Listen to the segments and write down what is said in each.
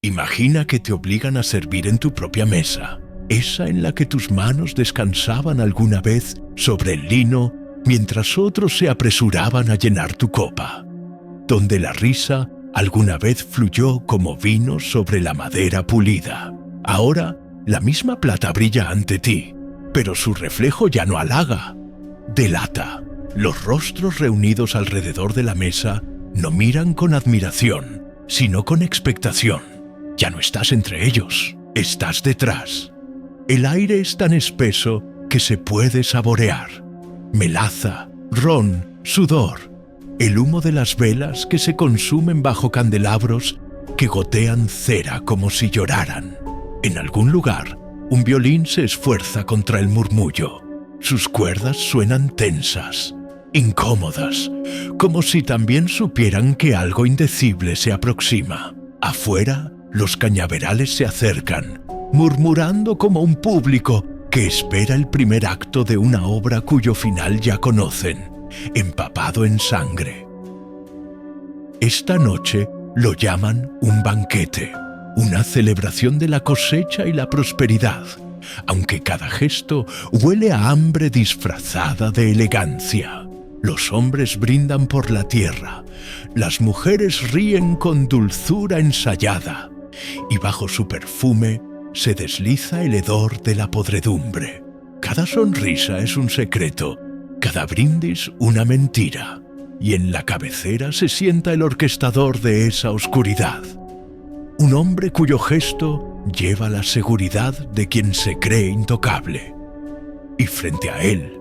Imagina que te obligan a servir en tu propia mesa, esa en la que tus manos descansaban alguna vez sobre el lino mientras otros se apresuraban a llenar tu copa, donde la risa alguna vez fluyó como vino sobre la madera pulida. Ahora, la misma plata brilla ante ti, pero su reflejo ya no halaga, delata. Los rostros reunidos alrededor de la mesa no miran con admiración, sino con expectación. Ya no estás entre ellos, estás detrás. El aire es tan espeso que se puede saborear. Melaza, ron, sudor, el humo de las velas que se consumen bajo candelabros que gotean cera como si lloraran. En algún lugar, un violín se esfuerza contra el murmullo. Sus cuerdas suenan tensas, incómodas, como si también supieran que algo indecible se aproxima. Afuera, los cañaverales se acercan, murmurando como un público que espera el primer acto de una obra cuyo final ya conocen, empapado en sangre. Esta noche lo llaman un banquete, una celebración de la cosecha y la prosperidad, aunque cada gesto huele a hambre disfrazada de elegancia. Los hombres brindan por la tierra, las mujeres ríen con dulzura ensayada, y bajo su perfume se desliza el hedor de la podredumbre. Cada sonrisa es un secreto, cada brindis una mentira, y en la cabecera se sienta el orquestador de esa oscuridad. Un hombre cuyo gesto lleva la seguridad de quien se cree intocable. Y frente a él,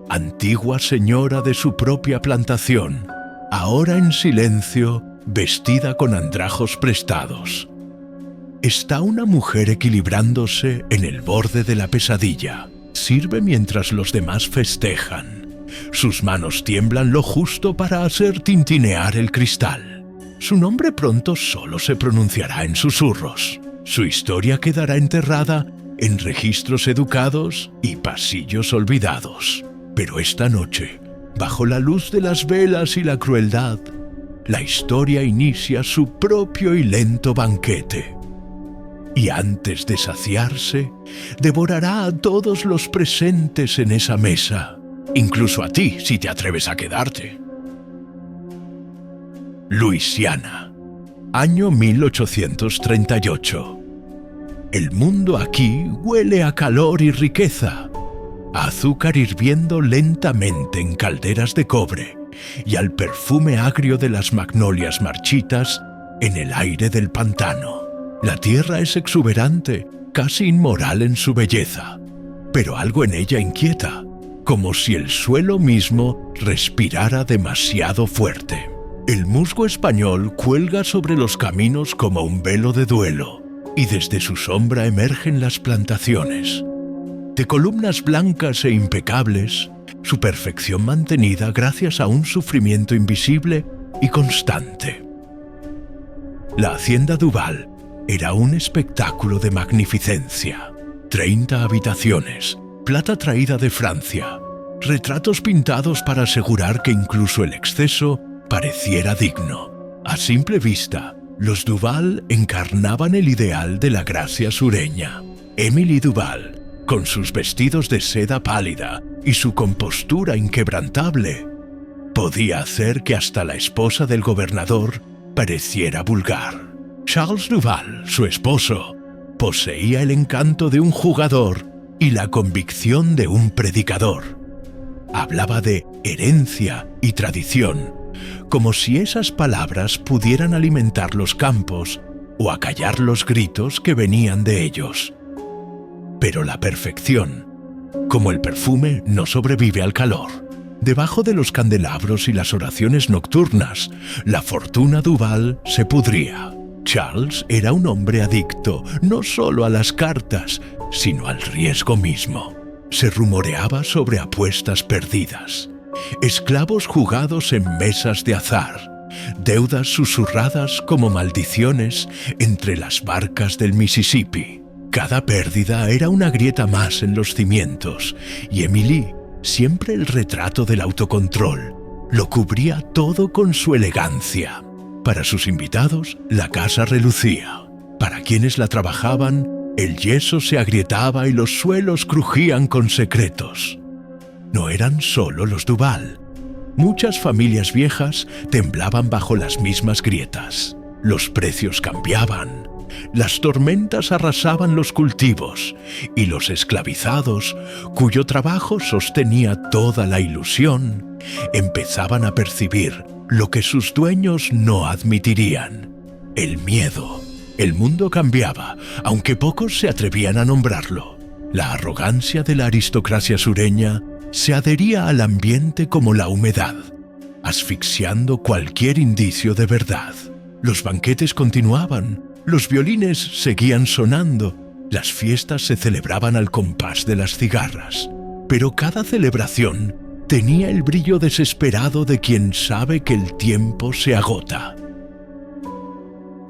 antigua señora de su propia plantación, ahora en silencio, vestida con andrajos prestados. Está una mujer equilibrándose en el borde de la pesadilla. Sirve mientras los demás festejan. Sus manos tiemblan lo justo para hacer tintinear el cristal. Su nombre pronto solo se pronunciará en susurros. Su historia quedará enterrada en registros educados y pasillos olvidados. Pero esta noche, bajo la luz de las velas y la crueldad, la historia inicia su propio y lento banquete. Y antes de saciarse, devorará a todos los presentes en esa mesa, incluso a ti si te atreves a quedarte. Luisiana, año 1838. El mundo aquí huele a calor y riqueza, a azúcar hirviendo lentamente en calderas de cobre y al perfume agrio de las magnolias marchitas en el aire del pantano. La tierra es exuberante, casi inmoral en su belleza, pero algo en ella inquieta, como si el suelo mismo respirara demasiado fuerte. El musgo español cuelga sobre los caminos como un velo de duelo, y desde su sombra emergen las plantaciones. De columnas blancas e impecables, su perfección mantenida gracias a un sufrimiento invisible y constante. La hacienda Duval era un espectáculo de magnificencia. 30 habitaciones, plata traída de Francia, retratos pintados para asegurar que incluso el exceso pareciera digno. A simple vista, los Duval encarnaban el ideal de la gracia sureña. Emily Duval, con sus vestidos de seda pálida y su compostura inquebrantable, podía hacer que hasta la esposa del gobernador pareciera vulgar. Charles Duval, su esposo, poseía el encanto de un jugador y la convicción de un predicador. Hablaba de herencia y tradición, como si esas palabras pudieran alimentar los campos o acallar los gritos que venían de ellos. Pero la perfección, como el perfume, no sobrevive al calor. Debajo de los candelabros y las oraciones nocturnas, la fortuna Duval se pudría. Charles era un hombre adicto no solo a las cartas, sino al riesgo mismo. Se rumoreaba sobre apuestas perdidas, esclavos jugados en mesas de azar, deudas susurradas como maldiciones entre las barcas del Mississippi. Cada pérdida era una grieta más en los cimientos, y Emily, siempre el retrato del autocontrol, lo cubría todo con su elegancia. Para sus invitados, la casa relucía. Para quienes la trabajaban, el yeso se agrietaba y los suelos crujían con secretos. No eran solo los Duval. Muchas familias viejas temblaban bajo las mismas grietas. Los precios cambiaban, las tormentas arrasaban los cultivos y los esclavizados, cuyo trabajo sostenía toda la ilusión, empezaban a percibir lo que sus dueños no admitirían: el miedo. El mundo cambiaba, aunque pocos se atrevían a nombrarlo. La arrogancia de la aristocracia sureña se adhería al ambiente como la humedad, asfixiando cualquier indicio de verdad. Los banquetes continuaban, los violines seguían sonando, las fiestas se celebraban al compás de las cigarras. Pero cada celebración tenía el brillo desesperado de quien sabe que el tiempo se agota.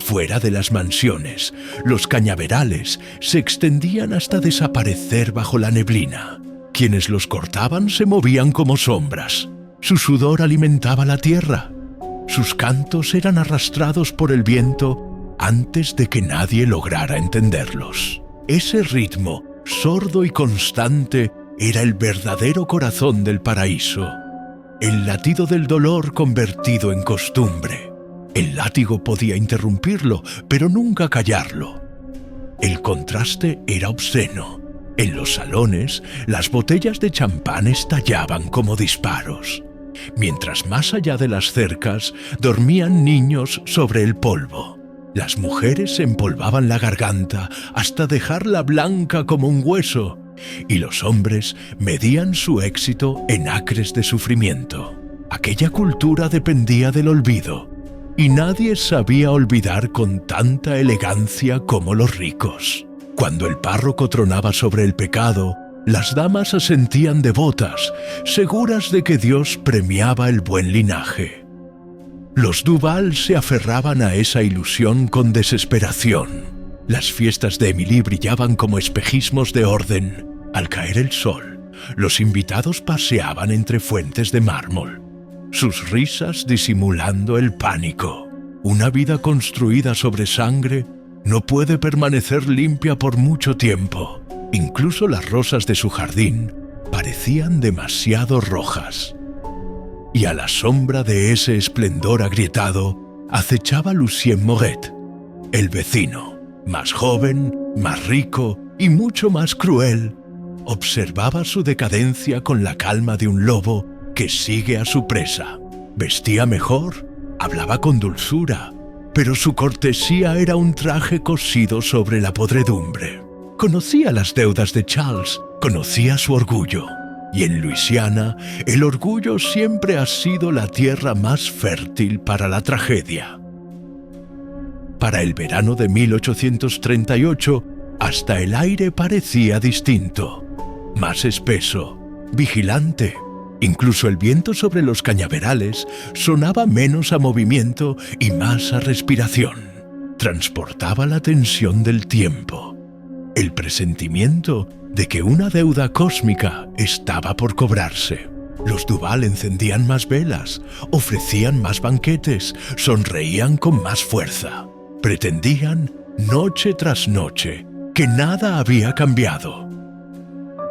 Fuera de las mansiones, los cañaverales se extendían hasta desaparecer bajo la neblina. Quienes los cortaban se movían como sombras. Su sudor alimentaba la tierra. Sus cantos eran arrastrados por el viento antes de que nadie lograra entenderlos. Ese ritmo, sordo y constante, era el verdadero corazón del paraíso. El latido del dolor convertido en costumbre. El látigo podía interrumpirlo, pero nunca callarlo. El contraste era obsceno. En los salones, las botellas de champán estallaban como disparos, mientras más allá de las cercas dormían niños sobre el polvo. Las mujeres empolvaban la garganta hasta dejarla blanca como un hueso, y los hombres medían su éxito en acres de sufrimiento. Aquella cultura dependía del olvido, y nadie sabía olvidar con tanta elegancia como los ricos. Cuando el párroco tronaba sobre el pecado, las damas asentían devotas, seguras de que Dios premiaba el buen linaje. Los Duval se aferraban a esa ilusión con desesperación. Las fiestas de Émilie brillaban como espejismos de orden. Al caer el sol, los invitados paseaban entre fuentes de mármol, sus risas disimulando el pánico. Una vida construida sobre sangre no puede permanecer limpia por mucho tiempo. Incluso las rosas de su jardín parecían demasiado rojas. Y a la sombra de ese esplendor agrietado acechaba Lucien Moret, el vecino, más joven, más rico y mucho más cruel. Observaba su decadencia con la calma de un lobo que sigue a su presa. Vestía mejor, hablaba con dulzura, pero su cortesía era un traje cosido sobre la podredumbre. Conocía las deudas de Charles, conocía su orgullo. Y en Luisiana, el orgullo siempre ha sido la tierra más fértil para la tragedia. Para el verano de 1838, hasta el aire parecía distinto, más espeso, vigilante. Incluso el viento sobre los cañaverales sonaba menos a movimiento y más a respiración. Transportaba la tensión del tiempo, el presentimiento de que una deuda cósmica estaba por cobrarse. Los Duval encendían más velas, ofrecían más banquetes, sonreían con más fuerza. Pretendían, noche tras noche, que nada había cambiado.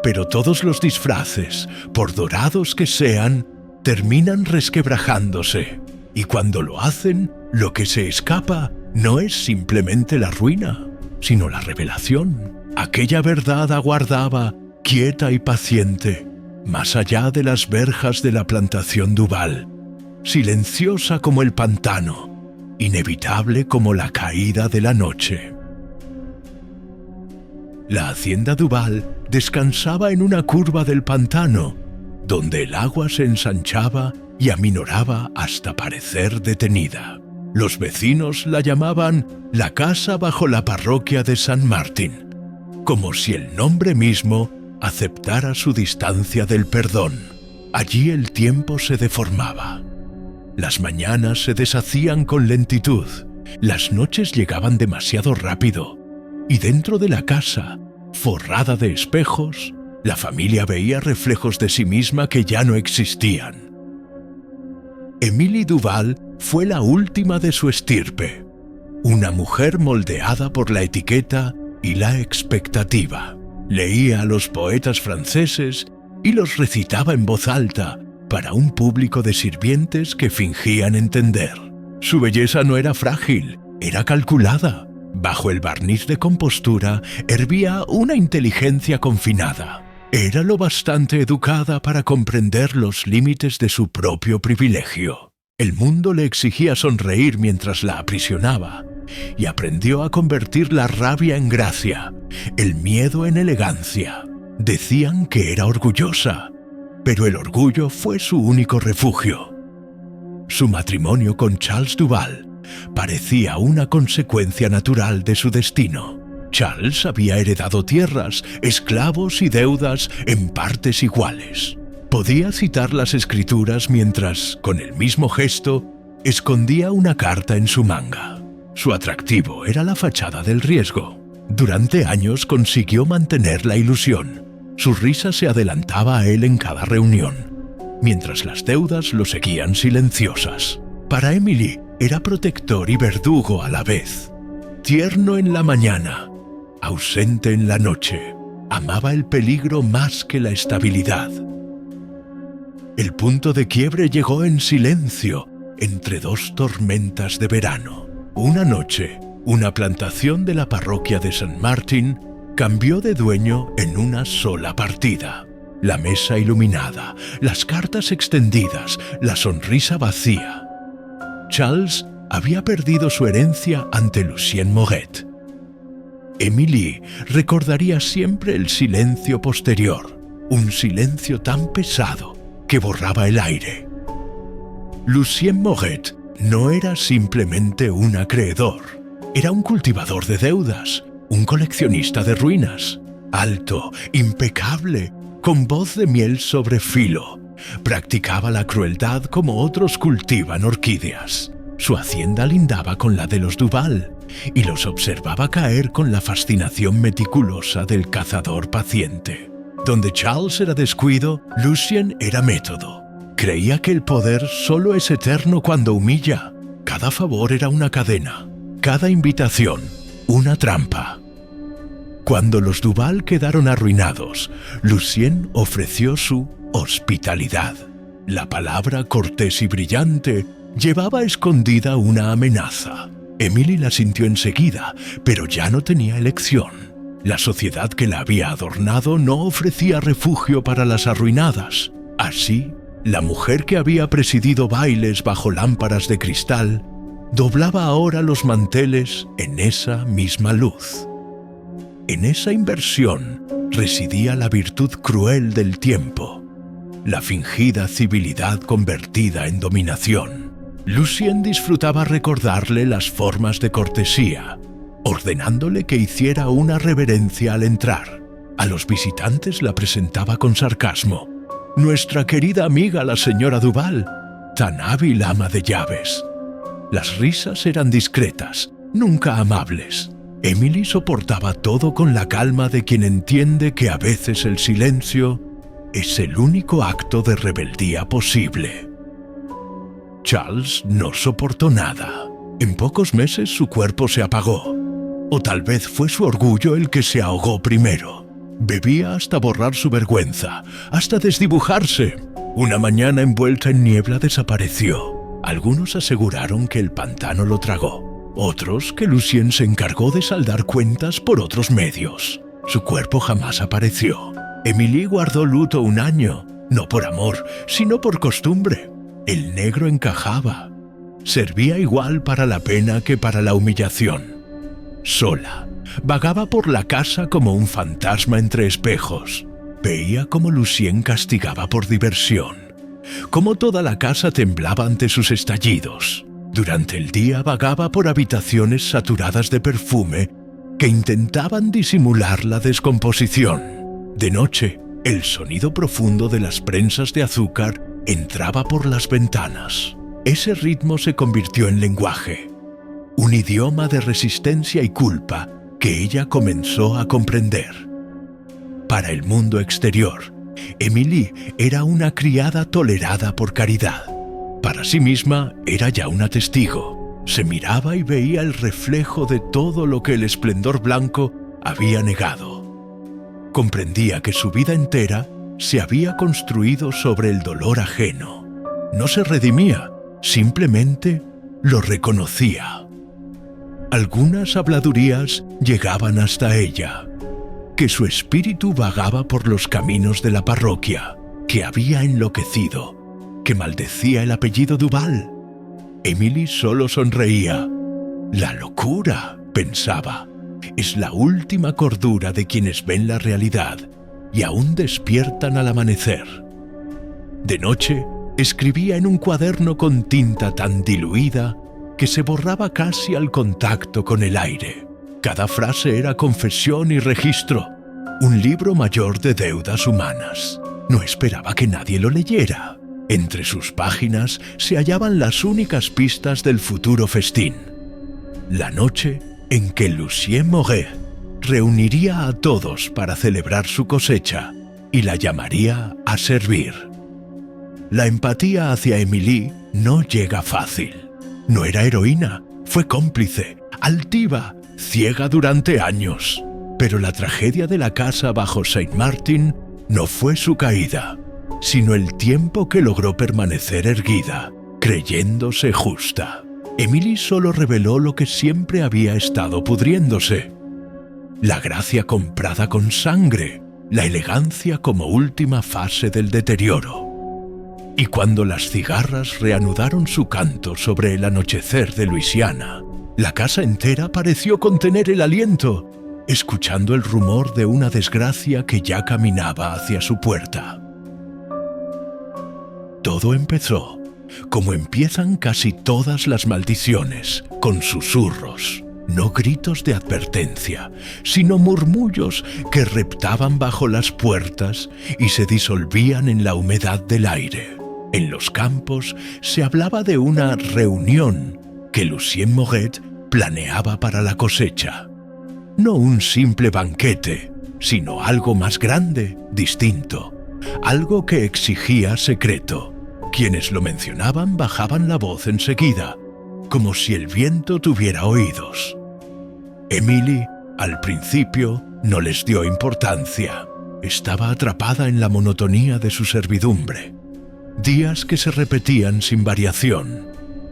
Pero todos los disfraces, por dorados que sean, terminan resquebrajándose. Y cuando lo hacen, lo que se escapa no es simplemente la ruina, sino la revelación. Aquella verdad aguardaba, quieta y paciente, más allá de las verjas de la plantación Duval, silenciosa como el pantano, inevitable como la caída de la noche. La hacienda Duval descansaba en una curva del pantano, donde el agua se ensanchaba y aminoraba hasta parecer detenida. Los vecinos la llamaban la casa bajo la parroquia de San Martín, como si el nombre mismo aceptara su distancia del perdón. Allí el tiempo se deformaba. Las mañanas se deshacían con lentitud, las noches llegaban demasiado rápido, y dentro de la casa, forrada de espejos, la familia veía reflejos de sí misma que ya no existían. Émilie Duval fue la última de su estirpe. una mujer moldeada por la etiqueta y la expectativa. Leía a los poetas franceses y los recitaba en voz alta para un público de sirvientes que fingían entender. Su belleza no era frágil, era calculada. Bajo el barniz de compostura hervía una inteligencia confinada. Era lo bastante educada para comprender los límites de su propio privilegio. El mundo le exigía sonreír mientras la aprisionaba, y aprendió a convertir la rabia en gracia, el miedo en elegancia. Decían que era orgullosa, pero el orgullo fue su único refugio. Su matrimonio con Charles Duval parecía una consecuencia natural de su destino. Charles había heredado tierras, esclavos y deudas en partes iguales. Podía citar las escrituras mientras, con el mismo gesto, escondía una carta en su manga. Su atractivo era la fachada del riesgo. Durante años consiguió mantener la ilusión. Su risa se adelantaba a él en cada reunión, mientras las deudas lo seguían silenciosas. Para Emily era protector y verdugo a la vez. Tierno en la mañana, ausente en la noche, amaba el peligro más que la estabilidad. El punto de quiebre llegó en silencio, entre dos tormentas de verano. Una noche, una plantación de la parroquia de St. Martin cambió de dueño en una sola partida. La mesa iluminada, las cartas extendidas, la sonrisa vacía. Charles había perdido su herencia ante Lucien Moret. Emily recordaría siempre el silencio posterior, un silencio tan pesado que borraba el aire. Lucien Moret no era simplemente un acreedor, era un cultivador de deudas, un coleccionista de ruinas, alto, impecable, con voz de miel sobre filo. Practicaba la crueldad como otros cultivan orquídeas. Su hacienda lindaba con la de los Duval y los observaba caer con la fascinación meticulosa del cazador paciente. Donde Charles era descuido, Lucien era método. Creía que el poder solo es eterno cuando humilla. Cada favor era una cadena, cada invitación, una trampa. Cuando los Duval quedaron arruinados, Lucien ofreció su hospitalidad. La palabra cortés y brillante llevaba escondida una amenaza. Emily la sintió enseguida, pero ya no tenía elección. La sociedad que la había adornado no ofrecía refugio para las arruinadas. Así, la mujer que había presidido bailes bajo lámparas de cristal doblaba ahora los manteles en esa misma luz. En esa inversión residía la virtud cruel del tiempo, la fingida civilidad convertida en dominación. Lucien disfrutaba recordarle las formas de cortesía, ordenándole que hiciera una reverencia al entrar. A los visitantes la presentaba con sarcasmo. «Nuestra querida amiga la señora Duval, tan hábil ama de llaves». Las risas eran discretas, nunca amables. Emily soportaba todo con la calma de quien entiende que a veces el silencio es el único acto de rebeldía posible. Charles no soportó nada. En pocos meses su cuerpo se apagó. O tal vez fue su orgullo el que se ahogó primero. Bebía hasta borrar su vergüenza, hasta desdibujarse. Una mañana envuelta en niebla desapareció. Algunos aseguraron que el pantano lo tragó. Otros que Lucien se encargó de saldar cuentas por otros medios. Su cuerpo jamás apareció. Emily guardó luto un año, no por amor, sino por costumbre. El negro encajaba. Servía igual para la pena que para la humillación. Sola, vagaba por la casa como un fantasma entre espejos. Veía cómo Lucien castigaba por diversión, cómo toda la casa temblaba ante sus estallidos. Durante el día vagaba por habitaciones saturadas de perfume que intentaban disimular la descomposición. De noche, el sonido profundo de las prensas de azúcar entraba por las ventanas. Ese ritmo se convirtió en lenguaje, un idioma de resistencia y culpa que ella comenzó a comprender. Para el mundo exterior, Emily era una criada tolerada por caridad. Para sí misma era ya una testigo. Se miraba y veía el reflejo de todo lo que el esplendor blanco había negado. Comprendía que su vida entera se había construido sobre el dolor ajeno. No se redimía, simplemente lo reconocía. Algunas habladurías llegaban hasta ella, que su espíritu vagaba por los caminos de la parroquia, que había enloquecido, que maldecía el apellido Duval. Emily solo sonreía. La locura, pensaba, es la última cordura de quienes ven la realidad y aún despiertan al amanecer. De noche, escribía en un cuaderno con tinta tan diluida que se borraba casi al contacto con el aire. Cada frase era confesión y registro, un libro mayor de deudas humanas. No esperaba que nadie lo leyera. Entre sus páginas se hallaban las únicas pistas del futuro festín. La noche en que Lucien Moret reuniría a todos para celebrar su cosecha y la llamaría a servir. La empatía hacia Émilie no llega fácil. No era heroína, fue cómplice, altiva, ciega durante años. Pero la tragedia de la casa bajo Saint Martin no fue su caída, sino el tiempo que logró permanecer erguida, creyéndose justa. Émilie solo reveló lo que siempre había estado pudriéndose. La gracia comprada con sangre, la elegancia como última fase del deterioro. Y cuando las cigarras reanudaron su canto sobre el anochecer de Luisiana, la casa entera pareció contener el aliento, escuchando el rumor de una desgracia que ya caminaba hacia su puerta. Todo empezó, como empiezan casi todas las maldiciones, con susurros, no gritos de advertencia, sino murmullos que reptaban bajo las puertas y se disolvían en la humedad del aire. En los campos se hablaba de una reunión que Lucien Moret planeaba para la cosecha. No un simple banquete, sino algo más grande, distinto, algo que exigía secreto. Quienes lo mencionaban bajaban la voz enseguida, como si el viento tuviera oídos. Émilie, al principio, no les dio importancia. Estaba atrapada en la monotonía de su servidumbre. Días que se repetían sin variación,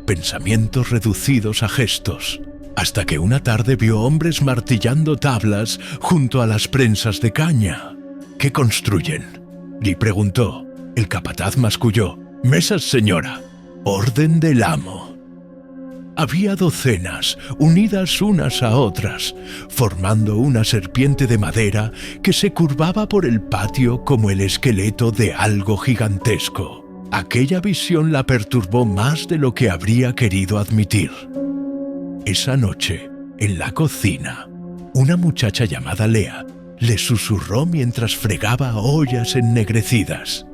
pensamientos reducidos a gestos, hasta que una tarde vio hombres martillando tablas junto a las prensas de caña. ¿Qué construyen?, le preguntó. El capataz masculló. «Mesas, señora. Orden del amo». Había docenas, unidas unas a otras, formando una serpiente de madera que se curvaba por el patio como el esqueleto de algo gigantesco. Aquella visión la perturbó más de lo que habría querido admitir. Esa noche, en la cocina, una muchacha llamada Lea le susurró mientras fregaba ollas ennegrecidas.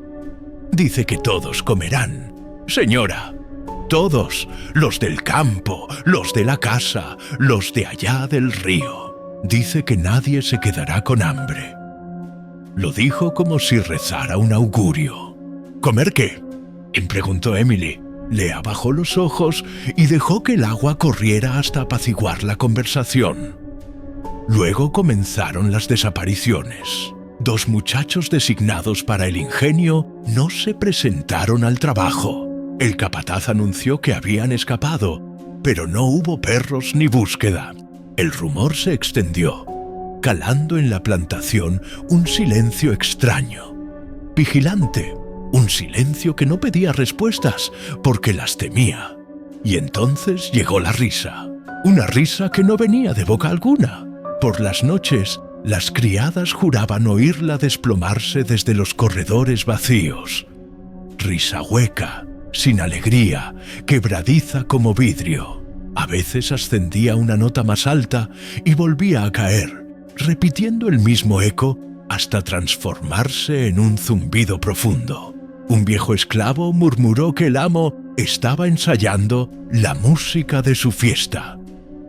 «Dice que todos comerán, señora. Todos, los del campo, los de la casa, los de allá del río. Dice que nadie se quedará con hambre». Lo dijo como si rezara un augurio. «¿Comer qué?», preguntó Émilie. Lea bajó los ojos y dejó que el agua corriera hasta apaciguar la conversación. Luego comenzaron las desapariciones. 2 muchachos designados para el ingenio no se presentaron al trabajo. El capataz anunció que habían escapado, pero no hubo perros ni búsqueda. El rumor se extendió, calando en la plantación un silencio extraño, vigilante, un silencio que no pedía respuestas porque las temía. Y entonces llegó la risa, una risa que no venía de boca alguna. Por las noches, las criadas juraban oírla desplomarse desde los corredores vacíos. Risa hueca, sin alegría, quebradiza como vidrio. A veces ascendía una nota más alta y volvía a caer, repitiendo el mismo eco hasta transformarse en un zumbido profundo. Un viejo esclavo murmuró que el amo estaba ensayando la música de su fiesta.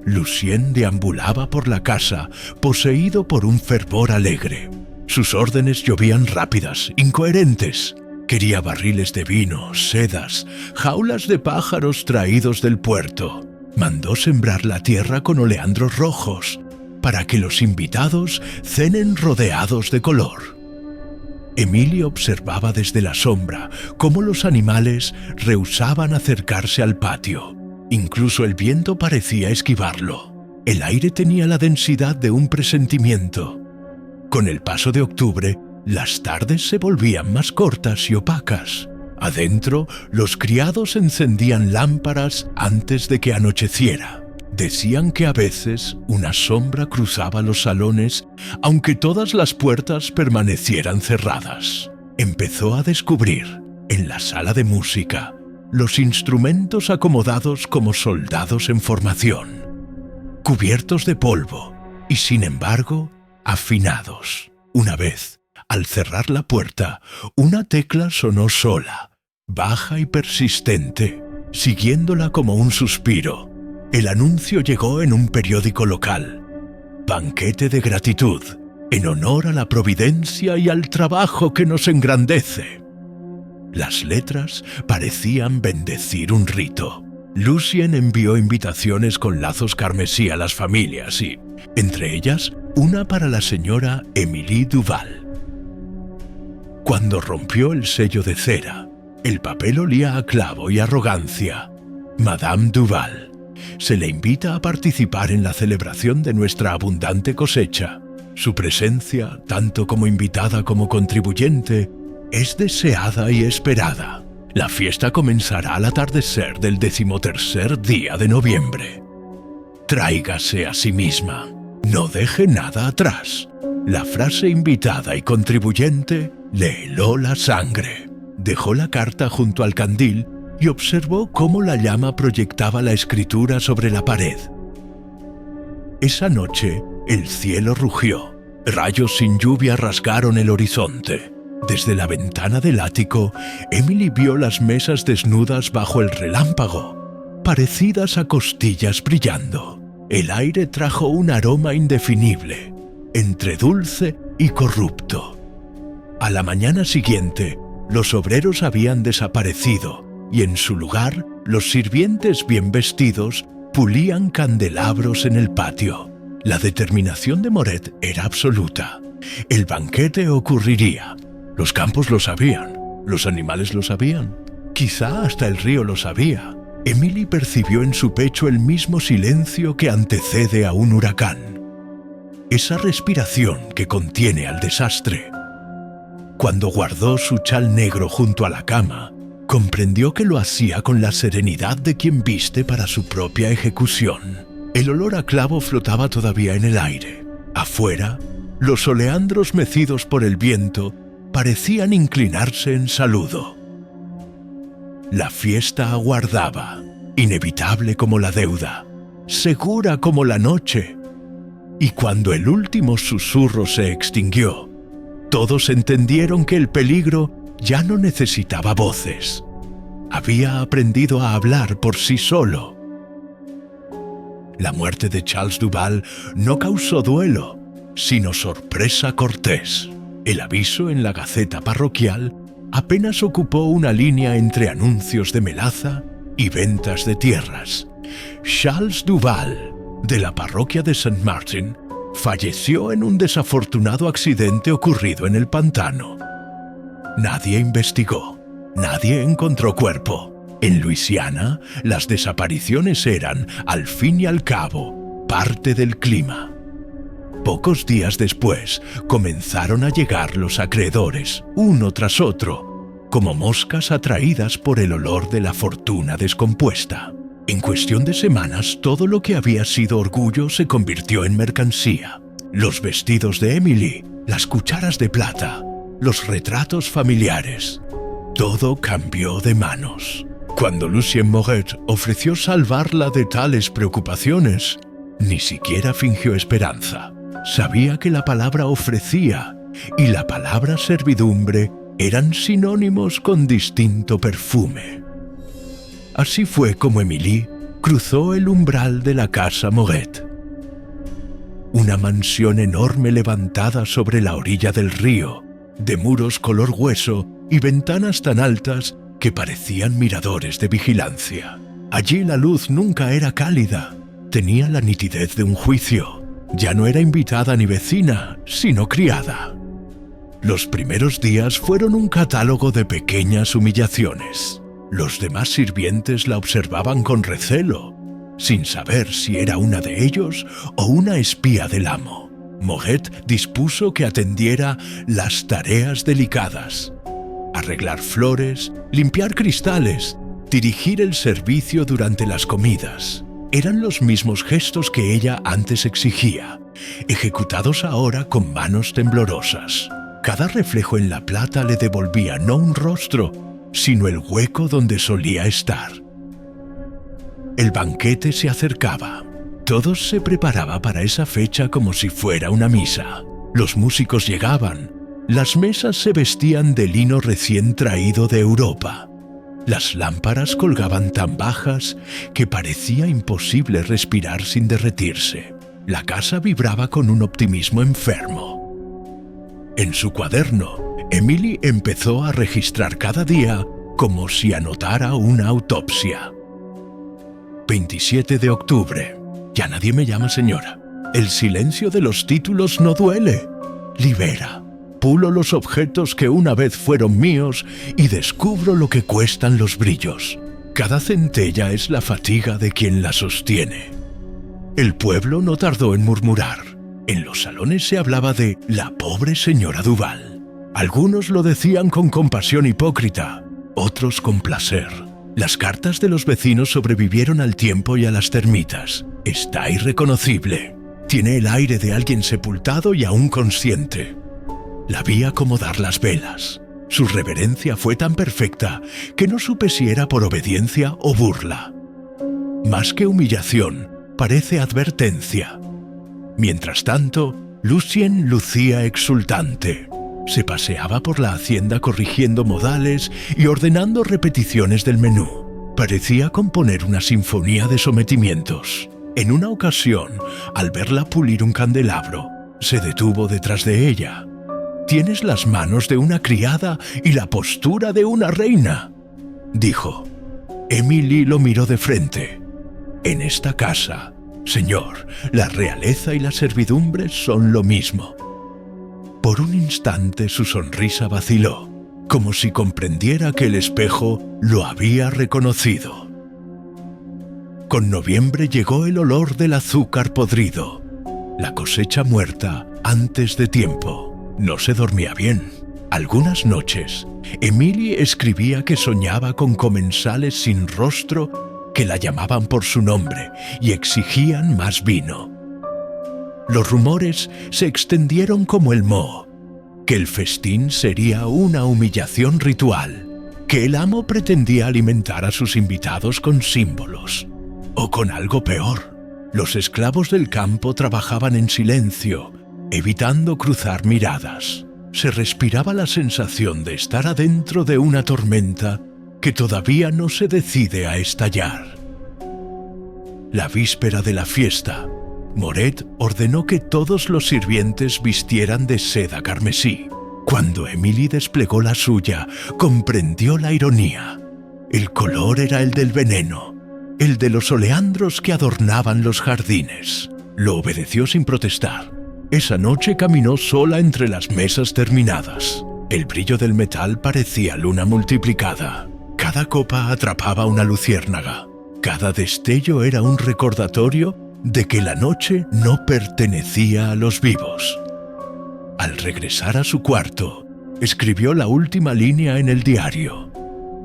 Lucien deambulaba por la casa, poseído por un fervor alegre. Sus órdenes llovían rápidas, incoherentes. Quería barriles de vino, sedas, jaulas de pájaros traídos del puerto. mandó sembrar la tierra con oleandros rojos para que los invitados cenen rodeados de color. Emily observaba desde la sombra cómo los animales rehusaban acercarse al patio. Incluso el viento parecía esquivarlo. El aire tenía la densidad de un presentimiento. Con el paso de octubre, las tardes se volvían más cortas y opacas. Adentro, los criados encendían lámparas antes de que anocheciera. Decían que a veces una sombra cruzaba los salones, aunque todas las puertas permanecieran cerradas. Empezó a descubrir, en la sala de música, los instrumentos acomodados como soldados en formación, cubiertos de polvo y, sin embargo, afinados. Una vez, al cerrar la puerta, una tecla sonó sola, baja y persistente, siguiéndola como un suspiro. El anuncio llegó en un periódico local. Banquete de gratitud, en honor a la providencia y al trabajo que nos engrandece. Las letras parecían bendecir un rito. Lucien envió invitaciones con lazos carmesí a las familias y, entre ellas, una para la señora Émilie Duval. Cuando rompió el sello de cera, el papel olía a clavo y arrogancia. Madame Duval, se le invita a participar en la celebración de nuestra abundante cosecha. Su presencia, tanto como invitada como contribuyente, es deseada y esperada. La fiesta comenzará al atardecer del 13º día de noviembre. Tráigase a sí misma. No deje nada atrás. La frase invitada y contribuyente le heló la sangre. Dejó la carta junto al candil y observó cómo la llama proyectaba la escritura sobre la pared. Esa noche, el cielo rugió. Rayos sin lluvia rasgaron el horizonte. Desde la ventana del ático, Emily vio las mesas desnudas bajo el relámpago, parecidas a costillas brillando. El aire trajo un aroma indefinible, entre dulce y corrupto. A la mañana siguiente, los obreros habían desaparecido y en su lugar, los sirvientes bien vestidos pulían candelabros en el patio. La determinación de Moret era absoluta. El banquete ocurriría. Los campos lo sabían, los animales lo sabían, quizá hasta el río lo sabía. Emily percibió en su pecho el mismo silencio que antecede a un huracán. Esa respiración que contiene al desastre. Cuando guardó su chal negro junto a la cama, comprendió que lo hacía con la serenidad de quien viste para su propia ejecución. El olor a clavo flotaba todavía en el aire. Afuera, los oleandros mecidos por el viento parecían inclinarse en saludo. La fiesta aguardaba, inevitable como la deuda, segura como la noche. Y cuando el último susurro se extinguió, todos entendieron que el peligro ya no necesitaba voces. Había aprendido a hablar por sí solo. La muerte de Charles Duval no causó duelo, sino sorpresa cortés. El aviso en la Gaceta parroquial apenas ocupó una línea entre anuncios de melaza y ventas de tierras. Charles Duval, de la parroquia de Saint Martin, falleció en un desafortunado accidente ocurrido en el pantano. Nadie investigó, nadie encontró cuerpo. En Luisiana, las desapariciones eran, al fin y al cabo, parte del clima. Pocos días después, comenzaron a llegar los acreedores, uno tras otro, como moscas atraídas por el olor de la fortuna descompuesta. En cuestión de semanas, todo lo que había sido orgullo se convirtió en mercancía. Los vestidos de Emily, las cucharas de plata, los retratos familiares. Todo cambió de manos. Cuando Lucien Moret ofreció salvarla de tales preocupaciones, ni siquiera fingió esperanza. Sabía que la palabra ofrecía y la palabra servidumbre eran sinónimos con distinto perfume. Así fue como Émilie cruzó el umbral de la casa Moret. Una mansión enorme levantada sobre la orilla del río, de muros color hueso y ventanas tan altas que parecían miradores de vigilancia. Allí la luz nunca era cálida, tenía la nitidez de un juicio. Ya no era invitada ni vecina, sino criada. Los primeros días fueron un catálogo de pequeñas humillaciones. Los demás sirvientes la observaban con recelo, sin saber si era una de ellos o una espía del amo. Moret dispuso que atendiera las tareas delicadas: arreglar flores, limpiar cristales, dirigir el servicio durante las comidas. Eran los mismos gestos que ella antes exigía, ejecutados ahora con manos temblorosas. Cada reflejo en la plata le devolvía no un rostro, sino el hueco donde solía estar. El banquete se acercaba. Todo se preparaba para esa fecha como si fuera una misa. Los músicos llegaban. Las mesas se vestían de lino recién traído de Europa. Las lámparas colgaban tan bajas que parecía imposible respirar sin derretirse. La casa vibraba con un optimismo enfermo. En su cuaderno, Emily empezó a registrar cada día como si anotara una autopsia. 27 de octubre. Ya nadie me llama señora. El silencio de los títulos no duele. Libera. Pulo los objetos que una vez fueron míos y descubro lo que cuestan los brillos. Cada centella es la fatiga de quien la sostiene. El pueblo no tardó en murmurar. En los salones se hablaba de la pobre señora Duval. Algunos lo decían con compasión hipócrita, otros con placer. Las cartas de los vecinos sobrevivieron al tiempo y a las termitas. Está irreconocible. Tiene el aire de alguien sepultado y aún consciente. La vi acomodar las velas. Su reverencia fue tan perfecta que no supe si era por obediencia o burla. Más que humillación, parece advertencia. Mientras tanto, Lucien lucía exultante. Se paseaba por la hacienda corrigiendo modales y ordenando repeticiones del menú. Parecía componer una sinfonía de sometimientos. En una ocasión, al verla pulir un candelabro, se detuvo detrás de ella. «Tienes las manos de una criada y la postura de una reina», dijo. Emily lo miró de frente. «En esta casa, señor, la realeza y la servidumbre son lo mismo». Por un instante su sonrisa vaciló, como si comprendiera que el espejo lo había reconocido. Con noviembre llegó el olor del azúcar podrido, la cosecha muerta antes de tiempo. No se dormía bien. Algunas noches, Emily escribía que soñaba con comensales sin rostro que la llamaban por su nombre y exigían más vino. Los rumores se extendieron como el moho, que el festín sería una humillación ritual, que el amo pretendía alimentar a sus invitados con símbolos, o con algo peor. Los esclavos del campo trabajaban en silencio, evitando cruzar miradas. Se respiraba la sensación de estar adentro de una tormenta que todavía no se decide a estallar. La víspera de la fiesta, Moret ordenó que todos los sirvientes vistieran de seda carmesí. Cuando Emily desplegó la suya, comprendió la ironía. El color era el del veneno, el de los oleandros que adornaban los jardines. Lo obedeció sin protestar. Esa noche caminó sola entre las mesas terminadas. El brillo del metal parecía luna multiplicada. Cada copa atrapaba una luciérnaga. Cada destello era un recordatorio de que la noche no pertenecía a los vivos. Al regresar a su cuarto, escribió la última línea en el diario.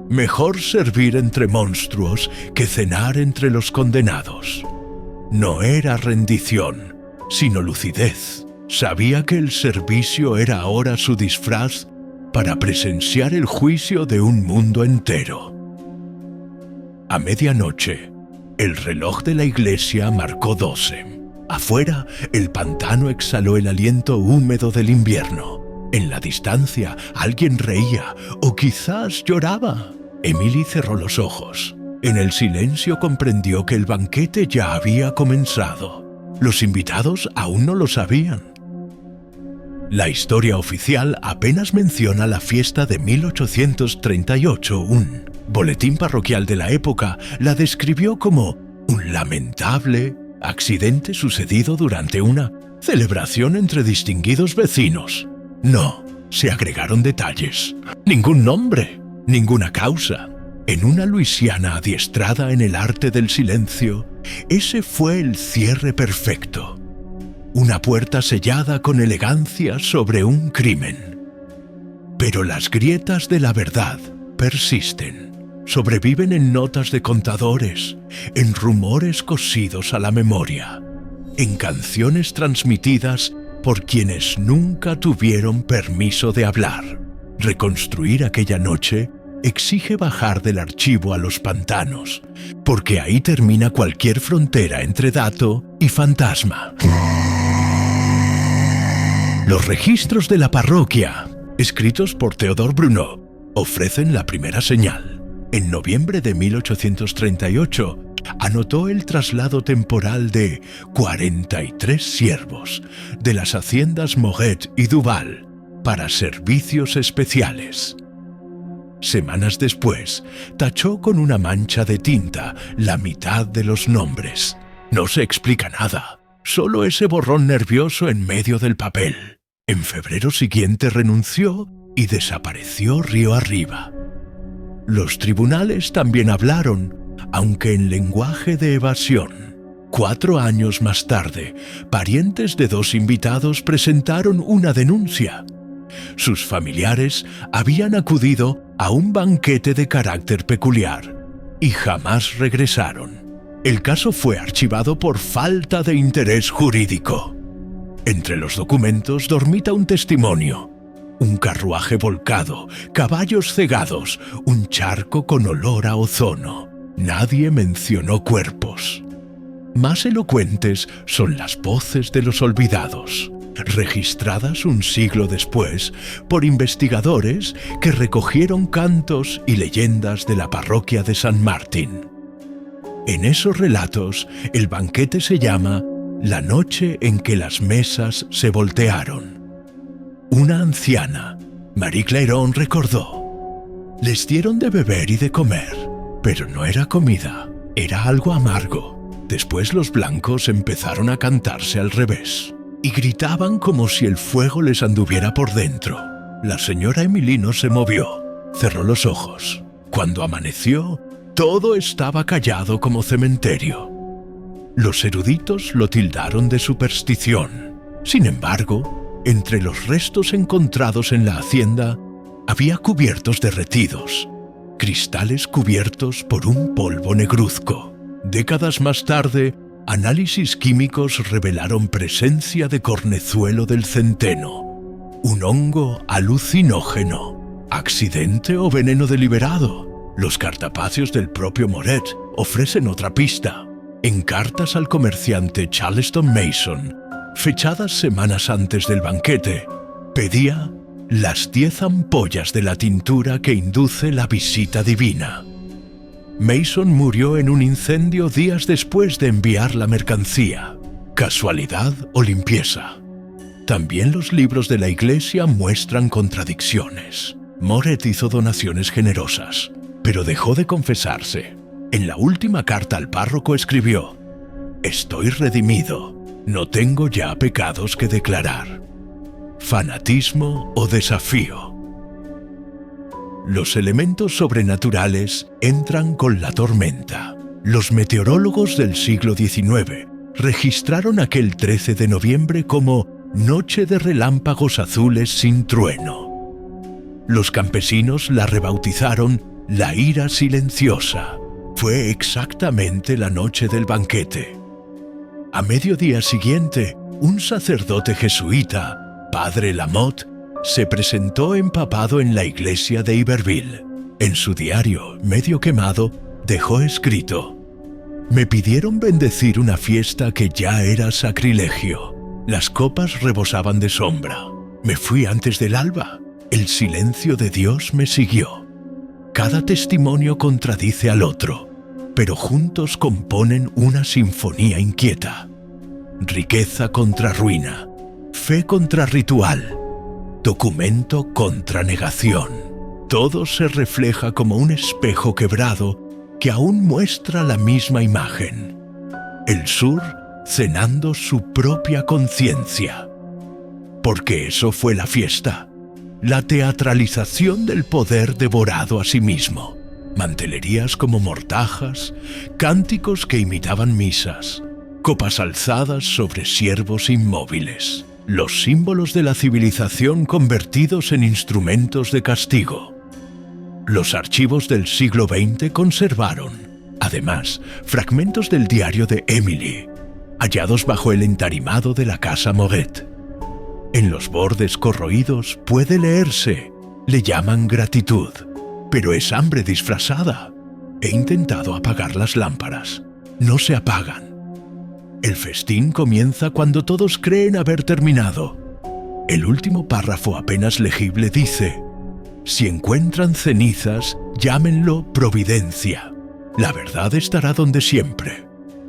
Mejor servir entre monstruos que cenar entre los condenados. No era rendición, sino lucidez. Sabía que el servicio era ahora su disfraz para presenciar el juicio de un mundo entero. A medianoche, el reloj de la iglesia marcó 12. Afuera, el pantano exhaló el aliento húmedo del invierno. En la distancia, alguien reía o quizás lloraba. Emily cerró los ojos. En el silencio comprendió que el banquete ya había comenzado. Los invitados aún no lo sabían. La historia oficial apenas menciona la fiesta de 1838, Boletín parroquial de la época la describió como un lamentable accidente sucedido durante una celebración entre distinguidos vecinos. No, se agregaron detalles. Ningún nombre, ninguna causa. En una Luisiana adiestrada en el arte del silencio, ese fue el cierre perfecto. Una puerta sellada con elegancia sobre un crimen. Pero las grietas de la verdad persisten. Sobreviven en notas de contadores, en rumores cosidos a la memoria, en canciones transmitidas por quienes nunca tuvieron permiso de hablar. Reconstruir aquella noche exige bajar del archivo a los pantanos, porque ahí termina cualquier frontera entre dato y fantasma. Los registros de la parroquia, escritos por Théodore Bruneau, ofrecen la primera señal. En noviembre de 1838, anotó el traslado temporal de 43 siervos de las haciendas Moret y Duval para servicios especiales. Semanas después, tachó con una mancha de tinta la mitad de los nombres. No se explica nada, solo ese borrón nervioso en medio del papel. En febrero siguiente renunció y desapareció río arriba. Los tribunales también hablaron, aunque en lenguaje de evasión. 4 años más tarde, parientes de 2 invitados presentaron una denuncia. Sus familiares habían acudido a un banquete de carácter peculiar y jamás regresaron. El caso fue archivado por falta de interés jurídico. Entre los documentos dormita un testimonio. Un carruaje volcado, caballos cegados, un charco con olor a ozono. Nadie mencionó cuerpos. Más elocuentes son las voces de los olvidados, registradas un siglo después por investigadores que recogieron cantos y leyendas de la parroquia de San Martín. En esos relatos, el banquete se llama La noche en que las mesas se voltearon. Una anciana, Marie Clairon, recordó: les dieron de beber y de comer, pero no era comida, era algo amargo. Después los blancos empezaron a cantarse al revés y gritaban como si el fuego les anduviera por dentro. La señora Emilino se movió, cerró los ojos. Cuando amaneció, todo estaba callado como cementerio. Los eruditos lo tildaron de superstición. Sin embargo, entre los restos encontrados en la hacienda, había cubiertos derretidos, cristales cubiertos por un polvo negruzco. Décadas más tarde, análisis químicos revelaron presencia de cornezuelo del centeno, un hongo alucinógeno. ¿Accidente o veneno deliberado? Los cartapacios del propio Moret ofrecen otra pista. En cartas al comerciante Charleston Mason, fechadas semanas antes del banquete, pedía las 10 ampollas de la tintura que induce la visita divina. Mason murió en un incendio días después de enviar la mercancía. ¿Casualidad o limpieza? También los libros de la iglesia muestran contradicciones. Moret hizo donaciones generosas, pero dejó de confesarse. En la última carta al párroco escribió: «Estoy redimido. No tengo ya pecados que declarar». ¿Fanatismo o desafío? Los elementos sobrenaturales entran con la tormenta. Los meteorólogos del siglo XIX registraron aquel 13 de noviembre como Noche de relámpagos azules sin trueno. Los campesinos la rebautizaron la ira silenciosa. Fue exactamente la noche del banquete. A mediodía siguiente, un sacerdote jesuita, Padre Lamotte, se presentó empapado en la iglesia de Iberville. En su diario, medio quemado, dejó escrito: «Me pidieron bendecir una fiesta que ya era sacrilegio. Las copas rebosaban de sombra. Me fui antes del alba. El silencio de Dios me siguió. Cada testimonio contradice al otro, pero juntos componen una sinfonía inquieta. Riqueza contra ruina, fe contra ritual, documento contra negación, Todo se refleja como un espejo quebrado que aún muestra la misma imagen. El sur cenando su propia conciencia. Porque eso fue la fiesta, la teatralización del poder devorado a sí mismo. Mantelerías como mortajas, cánticos que imitaban misas, copas alzadas sobre siervos inmóviles, los símbolos de la civilización convertidos en instrumentos de castigo. Los archivos del siglo XX conservaron, además, fragmentos del diario de Emily, hallados bajo el entarimado de la casa Moret. En los bordes corroídos puede leerse, le llaman gratitud, pero es hambre disfrazada. He intentado apagar las lámparas, no se apagan. El festín comienza cuando todos creen haber terminado. El último párrafo apenas legible dice: si encuentran cenizas, llámenlo providencia. La verdad estará donde siempre,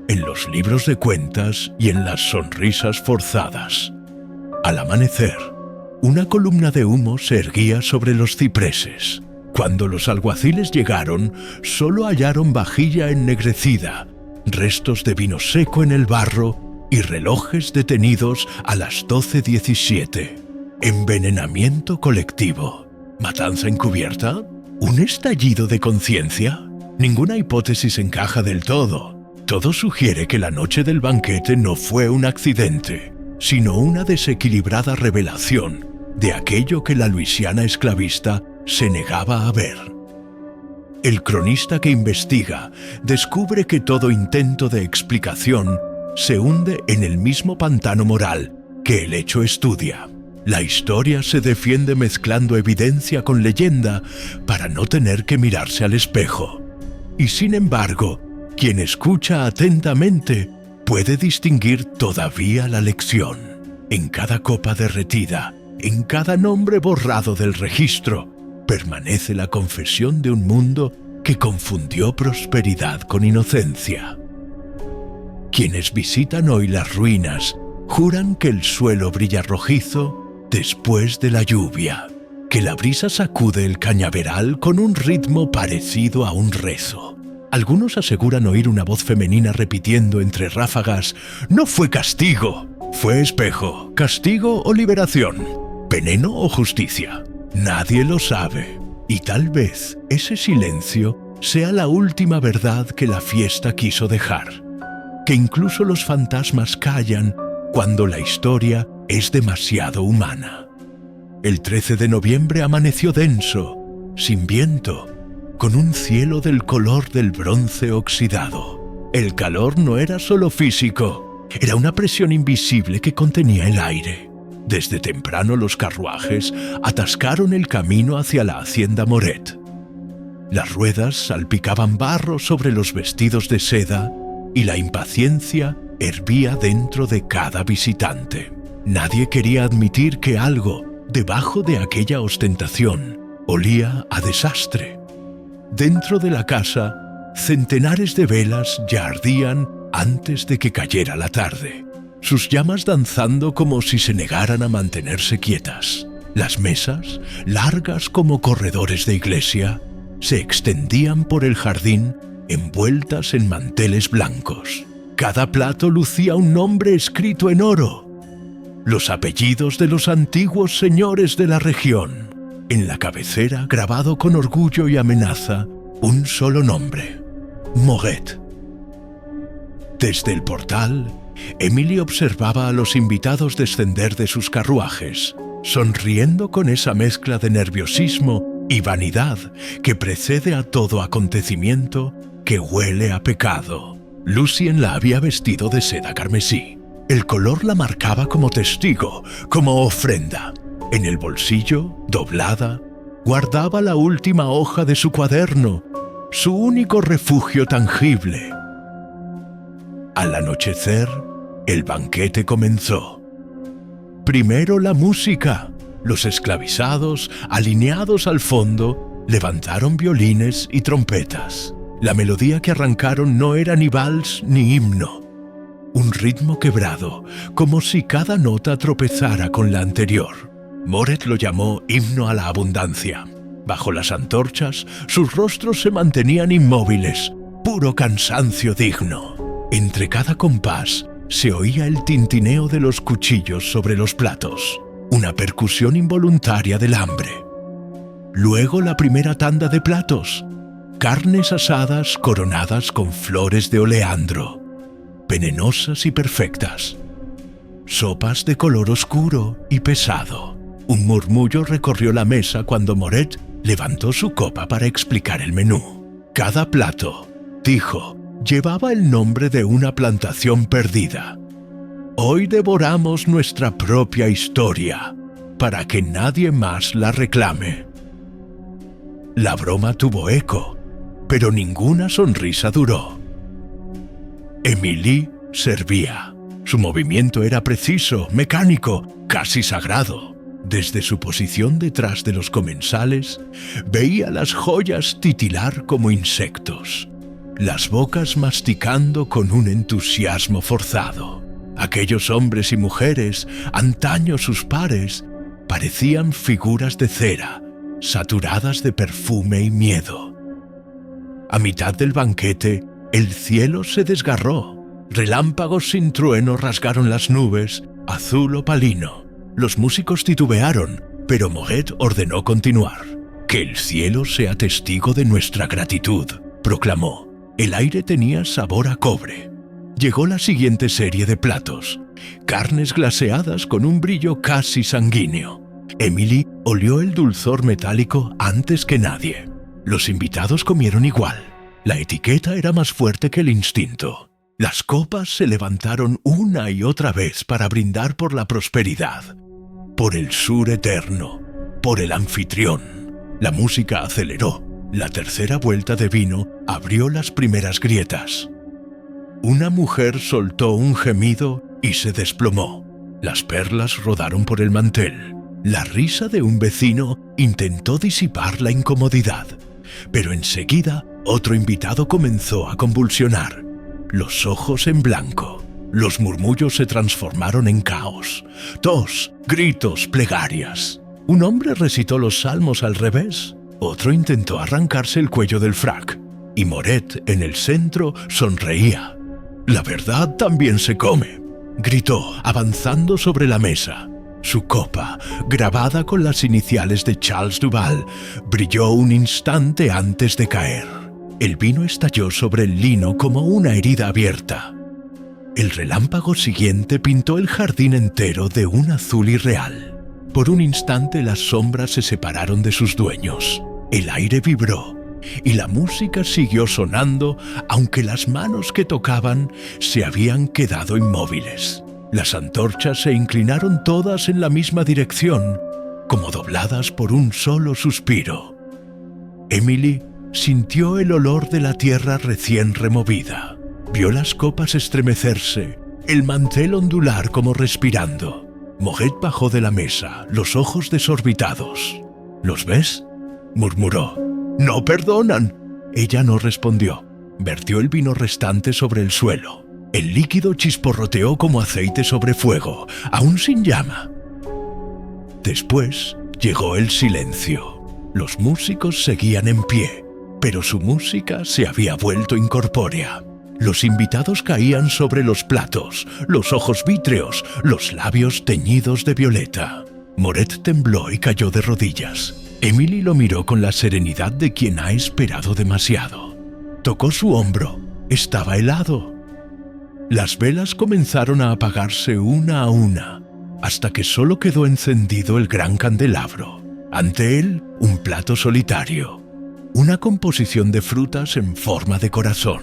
en los libros de cuentas y en las sonrisas forzadas. Al amanecer, una columna de humo se erguía sobre los cipreses. Cuando los alguaciles llegaron, solo hallaron vajilla ennegrecida, restos de vino seco en el barro y relojes detenidos a las 12:17. Envenenamiento colectivo. ¿Matanza encubierta? ¿Un estallido de conciencia? Ninguna hipótesis encaja del todo. Todo sugiere que la noche del banquete no fue un accidente, sino una desequilibrada revelación de aquello que la Luisiana esclavista se negaba a ver. El cronista que investiga descubre que todo intento de explicación se hunde en el mismo pantano moral que el hecho estudia. La historia se defiende mezclando evidencia con leyenda para no tener que mirarse al espejo. Y sin embargo, quien escucha atentamente puede distinguir todavía la lección. En cada copa derretida, en cada nombre borrado del registro, permanece la confesión de un mundo que confundió prosperidad con inocencia. Quienes visitan hoy las ruinas juran que el suelo brilla rojizo después de la lluvia, que la brisa sacude el cañaveral con un ritmo parecido a un rezo. Algunos aseguran oír una voz femenina repitiendo entre ráfagas: «No fue castigo, fue espejo, castigo o liberación, veneno o justicia». Nadie lo sabe, y tal vez ese silencio sea la última verdad que la fiesta quiso dejar. Que incluso los fantasmas callan cuando la historia es demasiado humana. El 13 de noviembre amaneció denso, sin viento, con un cielo del color del bronce oxidado. El calor no era solo físico, era una presión invisible que contenía el aire. Desde temprano los carruajes atascaron el camino hacia la hacienda Moret. Las ruedas salpicaban barro sobre los vestidos de seda y la impaciencia hervía dentro de cada visitante. Nadie quería admitir que algo, debajo de aquella ostentación, olía a desastre. Dentro de la casa, centenares de velas ya ardían antes de que cayera la tarde, sus llamas danzando como si se negaran a mantenerse quietas. Las mesas, largas como corredores de iglesia, se extendían por el jardín envueltas en manteles blancos. Cada plato lucía un nombre escrito en oro, los apellidos de los antiguos señores de la región. En la cabecera, grabado con orgullo y amenaza, un solo nombre: Moret. Desde el portal, Emily observaba a los invitados descender de sus carruajes, sonriendo con esa mezcla de nerviosismo y vanidad que precede a todo acontecimiento que huele a pecado. Lucien la había vestido de seda carmesí. El color la marcaba como testigo, como ofrenda. En el bolsillo, doblada, guardaba la última hoja de su cuaderno, su único refugio tangible. Al anochecer, el banquete comenzó. Primero la música. Los esclavizados, alineados al fondo, levantaron violines y trompetas. La melodía que arrancaron no era ni vals ni himno. Un ritmo quebrado, como si cada nota tropezara con la anterior. Moret lo llamó himno a la abundancia. Bajo las antorchas, sus rostros se mantenían inmóviles, puro cansancio digno. Entre cada compás se oía el tintineo de los cuchillos sobre los platos, una percusión involuntaria del hambre. Luego la primera tanda de platos, carnes asadas coronadas con flores de oleandro, venenosas y perfectas. Sopas de color oscuro y pesado. Un murmullo recorrió la mesa cuando Moret levantó su copa para explicar el menú. Cada plato, dijo, llevaba el nombre de una plantación perdida. Hoy devoramos nuestra propia historia, para que nadie más la reclame. La broma tuvo eco, pero ninguna sonrisa duró. Émilie servía. Su movimiento era preciso, mecánico, casi sagrado. Desde su posición detrás de los comensales, veía las joyas titilar como insectos, las bocas masticando con un entusiasmo forzado. Aquellos hombres y mujeres, antaño sus pares, parecían figuras de cera, saturadas de perfume y miedo. A mitad del banquete, el cielo se desgarró. Relámpagos sin trueno rasgaron las nubes, azul opalino. Los músicos titubearon, pero Moret ordenó continuar. «Que el cielo sea testigo de nuestra gratitud», proclamó. El aire tenía sabor a cobre. Llegó la siguiente serie de platos, carnes glaseadas con un brillo casi sanguíneo. Émilie olió el dulzor metálico antes que nadie. Los invitados comieron igual. La etiqueta era más fuerte que el instinto. Las copas se levantaron una y otra vez para brindar por la prosperidad, por el sur eterno, por el anfitrión. La música aceleró. La tercera vuelta de vino abrió las primeras grietas. Una mujer soltó un gemido y se desplomó. Las perlas rodaron por el mantel. La risa de un vecino intentó disipar la incomodidad, pero enseguida otro invitado comenzó a convulsionar. Los ojos en blanco. Los murmullos se transformaron en caos. Tos, gritos, plegarias. Un hombre recitó los salmos al revés. Otro intentó arrancarse el cuello del frac. Y Moret, en el centro, sonreía. «La verdad también se come», gritó, avanzando sobre la mesa. Su copa, grabada con las iniciales de Charles Duval, brilló un instante antes de caer. El vino estalló sobre el lino como una herida abierta. El relámpago siguiente pintó el jardín entero de un azul irreal. Por un instante las sombras se separaron de sus dueños. El aire vibró y la música siguió sonando, aunque las manos que tocaban se habían quedado inmóviles. Las antorchas se inclinaron todas en la misma dirección, como dobladas por un solo suspiro. Émilie sintió el olor de la tierra recién removida. Vio las copas estremecerse, el mantel ondular como respirando. Moret bajó de la mesa, los ojos desorbitados. «¿Los ves?», murmuró. «No perdonan». Ella no respondió. Vertió el vino restante sobre el suelo. El líquido chisporroteó como aceite sobre fuego, aún sin llama. Después llegó el silencio. Los músicos seguían en pie, pero su música se había vuelto incorpórea. Los invitados caían sobre los platos, los ojos vítreos, los labios teñidos de violeta. Moret tembló y cayó de rodillas. Émilie lo miró con la serenidad de quien ha esperado demasiado. Tocó su hombro. Estaba helado. Las velas comenzaron a apagarse una a una, hasta que solo quedó encendido el gran candelabro. Ante él, un plato solitario. Una composición de frutas en forma de corazón.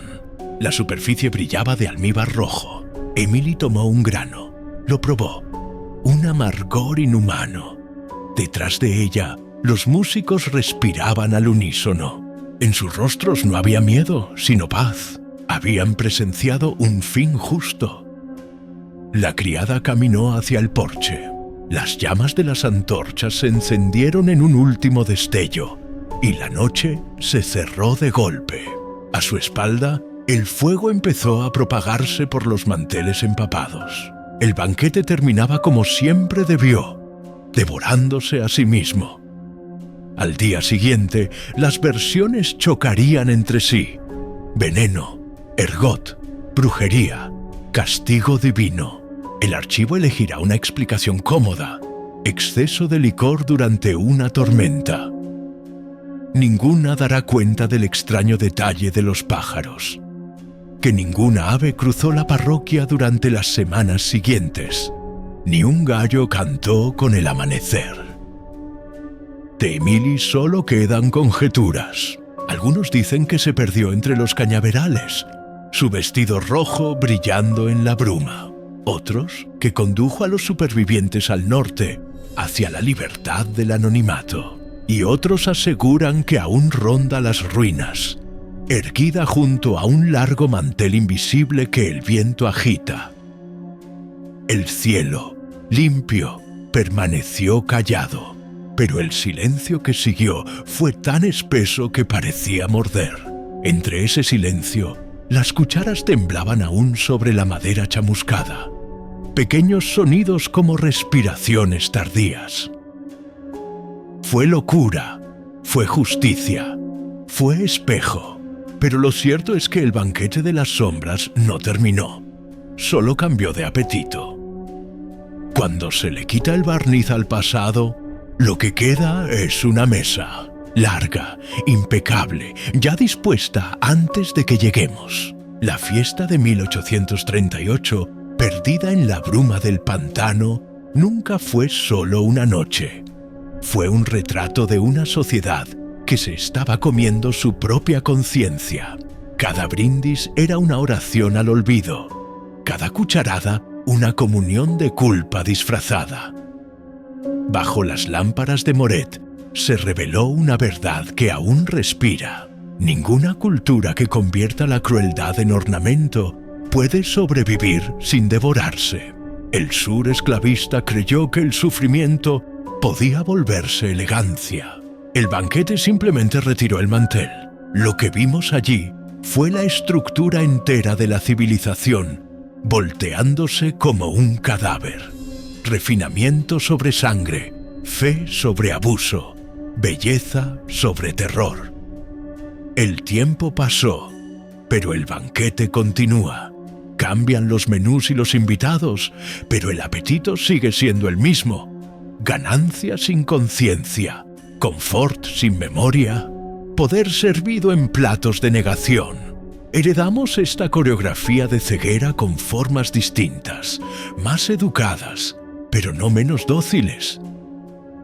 La superficie brillaba de almíbar rojo. Émilie tomó un grano. Lo probó. Un amargor inhumano. Detrás de ella, los músicos respiraban al unísono. En sus rostros no había miedo, sino paz. Habían presenciado un fin justo. La criada caminó hacia el porche. Las llamas de las antorchas se encendieron en un último destello, y la noche se cerró de golpe. A su espalda, el fuego empezó a propagarse por los manteles empapados. El banquete terminaba como siempre debió, devorándose a sí mismo. Al día siguiente, las versiones chocarían entre sí. Veneno, ergot, brujería, castigo divino. El archivo elegirá una explicación cómoda. Exceso de licor durante una tormenta. Ninguna dará cuenta del extraño detalle de los pájaros. Que ninguna ave cruzó la parroquia durante las semanas siguientes. Ni un gallo cantó con el amanecer. De Emily solo quedan conjeturas. Algunos dicen que se perdió entre los cañaverales, su vestido rojo brillando en la bruma. Otros que condujo a los supervivientes al norte, hacia la libertad del anonimato. Y otros aseguran que aún ronda las ruinas, erguida junto a un largo mantel invisible que el viento agita. El cielo, limpio, permaneció callado. Pero el silencio que siguió fue tan espeso que parecía morder. Entre ese silencio, las cucharas temblaban aún sobre la madera chamuscada. Pequeños sonidos como respiraciones tardías. Fue locura, fue justicia, fue espejo. Pero lo cierto es que el banquete de las sombras no terminó. Solo cambió de apetito. Cuando se le quita el barniz al pasado, lo que queda es una mesa, larga, impecable, ya dispuesta antes de que lleguemos. La fiesta de 1838, perdida en la bruma del pantano, nunca fue solo una noche. Fue un retrato de una sociedad que se estaba comiendo su propia conciencia. Cada brindis era una oración al olvido. Cada cucharada, una comunión de culpa disfrazada. Bajo las lámparas de Moret se reveló una verdad que aún respira. Ninguna cultura que convierta la crueldad en ornamento puede sobrevivir sin devorarse. El sur esclavista creyó que el sufrimiento podía volverse elegancia. El banquete simplemente retiró el mantel. Lo que vimos allí fue la estructura entera de la civilización, volteándose como un cadáver. Refinamiento sobre sangre, fe sobre abuso, belleza sobre terror. El tiempo pasó, pero el banquete continúa. Cambian los menús y los invitados, pero el apetito sigue siendo el mismo. Ganancia sin conciencia, confort sin memoria, poder servido en platos de negación. Heredamos esta coreografía de ceguera con formas distintas, más educadas, pero no menos dóciles.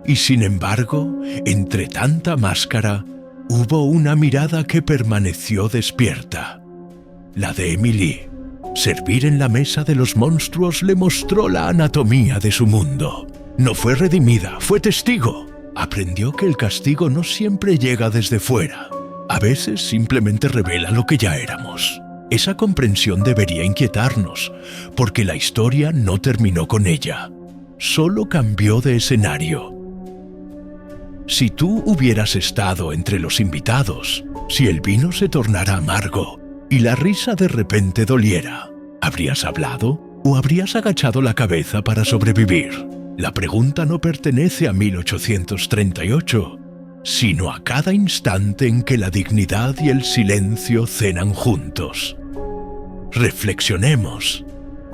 Y sin embargo, entre tanta máscara, hubo una mirada que permaneció despierta. La de Emily. Servir en la mesa de los monstruos le mostró la anatomía de su mundo. No fue redimida, fue testigo. Aprendió que el castigo no siempre llega desde fuera. A veces simplemente revela lo que ya éramos. Esa comprensión debería inquietarnos, porque la historia no terminó con ella. Solo cambió de escenario. Si tú hubieras estado entre los invitados, si el vino se tornara amargo y la risa de repente doliera, ¿habrías hablado o habrías agachado la cabeza para sobrevivir? La pregunta no pertenece a 1838, sino a cada instante en que la dignidad y el silencio cenan juntos. Reflexionemos.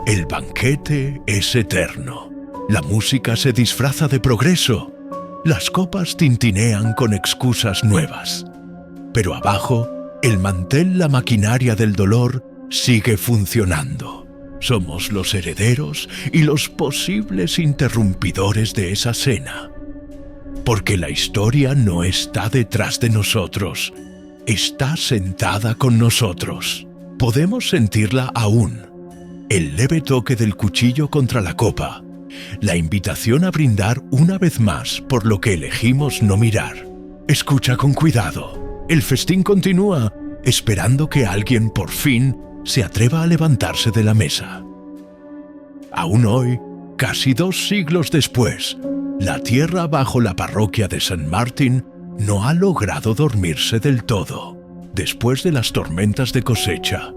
El banquete es eterno. La música se disfraza de progreso. Las copas tintinean con excusas nuevas. Pero abajo, el mantel, la maquinaria del dolor, sigue funcionando. Somos los herederos y los posibles interrumpidores de esa cena. Porque la historia no está detrás de nosotros, está sentada con nosotros. Podemos sentirla aún. El leve toque del cuchillo contra la copa. La invitación a brindar una vez más por lo que elegimos no mirar. Escucha con cuidado. El festín continúa, esperando que alguien por fin se atreva a levantarse de la mesa. Aún hoy, casi 2 siglos después, la tierra bajo la parroquia de St. Martin no ha logrado dormirse del todo. Después de las tormentas de cosecha,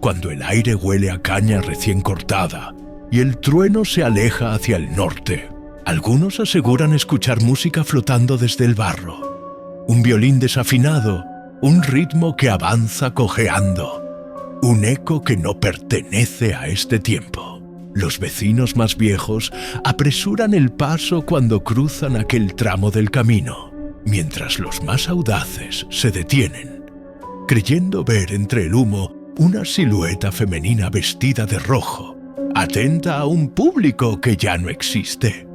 cuando el aire huele a caña recién cortada y el trueno se aleja hacia el norte, algunos aseguran escuchar música flotando desde el barro. un violín desafinado, un ritmo que avanza cojeando, un eco que no pertenece a este tiempo. Los vecinos más viejos apresuran el paso cuando cruzan aquel tramo del camino, mientras los más audaces se detienen, creyendo ver entre el humo una silueta femenina vestida de rojo, atenta a un público que ya no existe.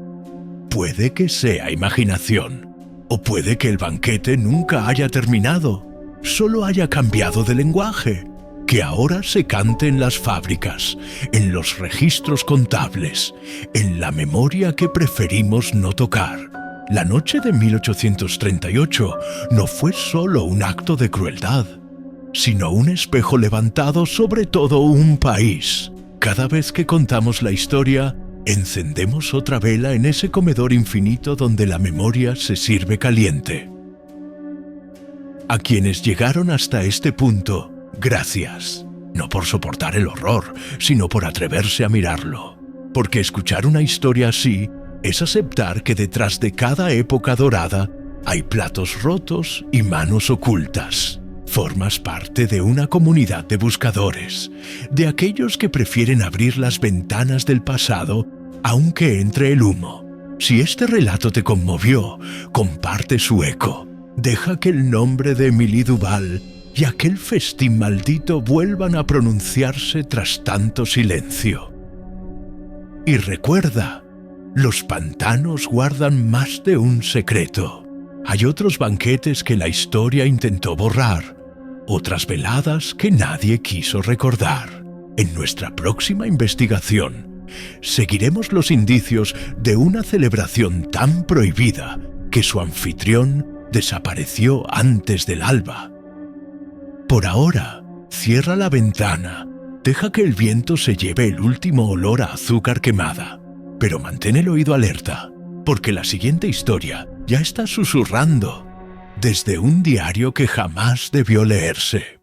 Puede que sea imaginación, o puede que el banquete nunca haya terminado, solo haya cambiado de lenguaje, que ahora se cante en las fábricas, en los registros contables, en la memoria que preferimos no tocar. La noche de 1838 no fue solo un acto de crueldad, sino un espejo levantado sobre todo un país. Cada vez que contamos la historia, encendemos otra vela en ese comedor infinito donde la memoria se sirve caliente. A quienes llegaron hasta este punto, gracias. No por soportar el horror, sino por atreverse a mirarlo. Porque escuchar una historia así es aceptar que detrás de cada época dorada hay platos rotos y manos ocultas. Formas parte de una comunidad de buscadores, de aquellos que prefieren abrir las ventanas del pasado aunque entre el humo. Si este relato te conmovió, comparte su eco. Deja que el nombre de Émilie Duval y aquel festín maldito vuelvan a pronunciarse tras tanto silencio. Y recuerda, los pantanos guardan más de un secreto. Hay otros banquetes que la historia intentó borrar, otras veladas que nadie quiso recordar. En nuestra próxima investigación, seguiremos los indicios de una celebración tan prohibida que su anfitrión desapareció antes del alba. Por ahora, cierra la ventana, deja que el viento se lleve el último olor a azúcar quemada, pero mantén el oído alerta, porque la siguiente historia ya está susurrando desde un diario que jamás debió leerse.